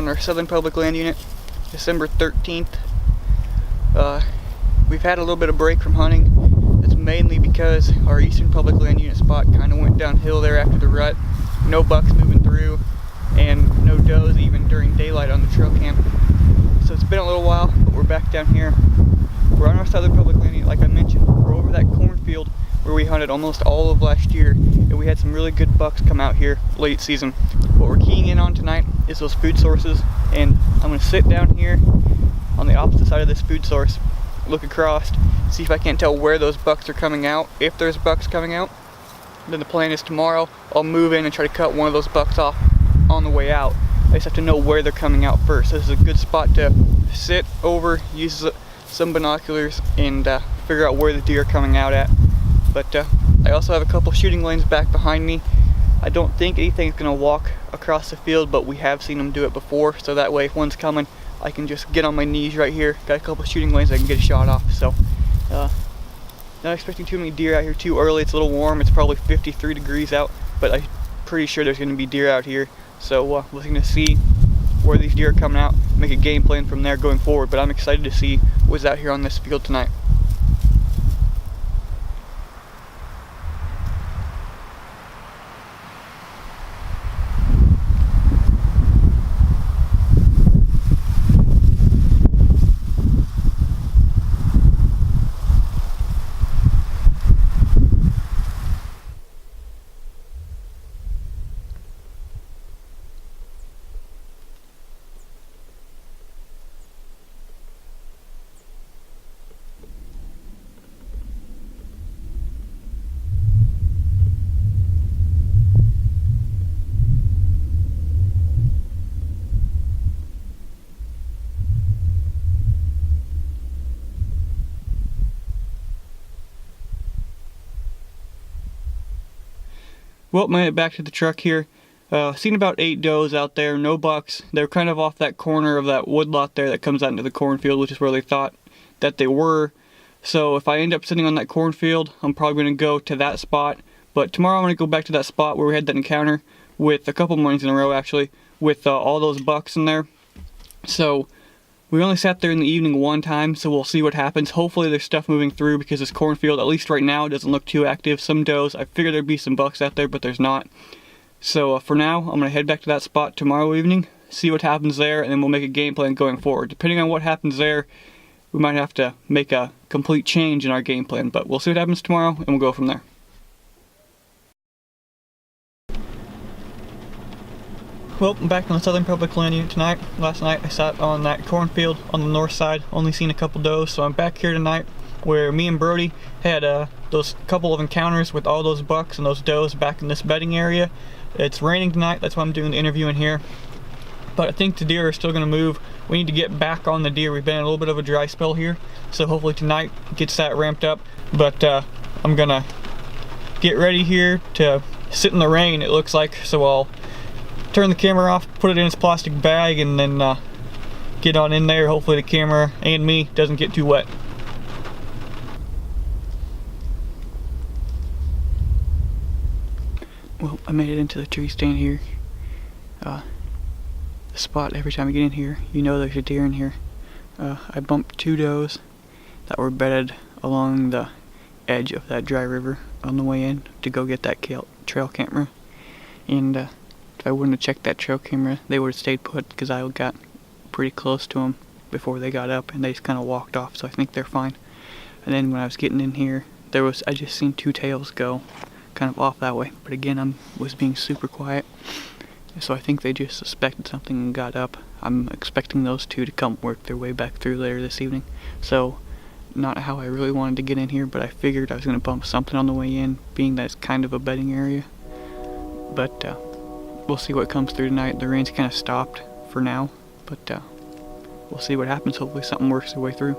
on our Southern Public Land Unit, December 13th. We've had a little bit of break from hunting. It's mainly because our Eastern Public Land Unit spot kind of went downhill there after the rut. No bucks moving through, and no does even during daylight on the trail camp. So it's been a little while, but we're back down here. We're on our Southern Public Land Unit, like I mentioned. We're over that cornfield where we hunted almost all of last year, and we had some really good bucks come out here late season. What we're keying in on tonight is those food sources, and I'm going to sit down here on the opposite side of this food source, look across, see if I can't tell where those bucks are coming out. If there's bucks coming out, then the plan is tomorrow I'll move in and try to cut one of those bucks off on the way out. I just have to know where they're coming out first. This is a good spot to sit over, use some binoculars, and figure out where the deer are coming out at. But I also have a couple shooting lanes back behind me. I don't think anything's going to walk across the field, but we have seen them do it before, so that way if one's coming, I can just get on my knees right here. Got a couple shooting lanes I can get a shot off. So not expecting too many deer out here too early. It's a little warm. It's probably 53 degrees out, but I'm pretty sure there's going to be deer out here. So we're going to see where these deer are coming out, make a game plan from there going forward. But I'm excited to see what's out here on this field tonight. Well, made it back to the truck here. Seen about 8 does out there, no bucks. They're kind of off that corner of that woodlot there that comes out into the cornfield, which is where they thought that they were. So if I end up sitting on that cornfield, I'm probably going to go to that spot. But tomorrow I'm going to go back to that spot where we had that encounter with a couple mornings in a row actually, with all those bucks in there. So we only sat there in the evening one time, so we'll see what happens. Hopefully there's stuff moving through because this cornfield, at least right now, doesn't look too active. Some does. I figured there'd be some bucks out there, but there's not. So for now, I'm going to head back to that spot tomorrow evening, see what happens there, and then we'll make a game plan going forward. Depending on what happens there, we might have to make a complete change in our game plan, but we'll see what happens tomorrow, and we'll go from there. Well, I'm back on the Southern Public Land Unit tonight. Last night I sat on that cornfield on the north side, only seen a couple does, so I'm back here tonight where me and Brody had those couple of encounters with all those bucks and those does back in this bedding area. It's raining tonight, that's why I'm doing the interview in here. But I think the deer are still going to move. We need to get back on the deer. We've been in a little bit of a dry spell here, so hopefully tonight gets that ramped up. But I'm going to get ready here to sit in the rain, it looks like, so I'll turn the camera off, put it in its plastic bag, and then get on in there. Hopefully the camera and me doesn't get too wet. Well, I made it into the tree stand here. The spot, every time I get in here, you know there's a deer in here. I bumped 2 does that were bedded along the edge of that dry river on the way in to go get that trail camera. And if I wouldn't have checked that trail camera, they would have stayed put because I got pretty close to them before they got up, and they just kind of walked off, so I think they're fine. And then when I was getting in here, I just seen 2 tails go kind of off that way, but again, I was being super quiet, so I think they just suspected something and got up. I'm expecting those 2 to come work their way back through later this evening. So not how I really wanted to get in here, but I figured I was going to bump something on the way in, being that it's kind of a bedding area. But we'll see what comes through tonight. The rain's kind of stopped for now, but we'll see what happens. Hopefully something works their way through.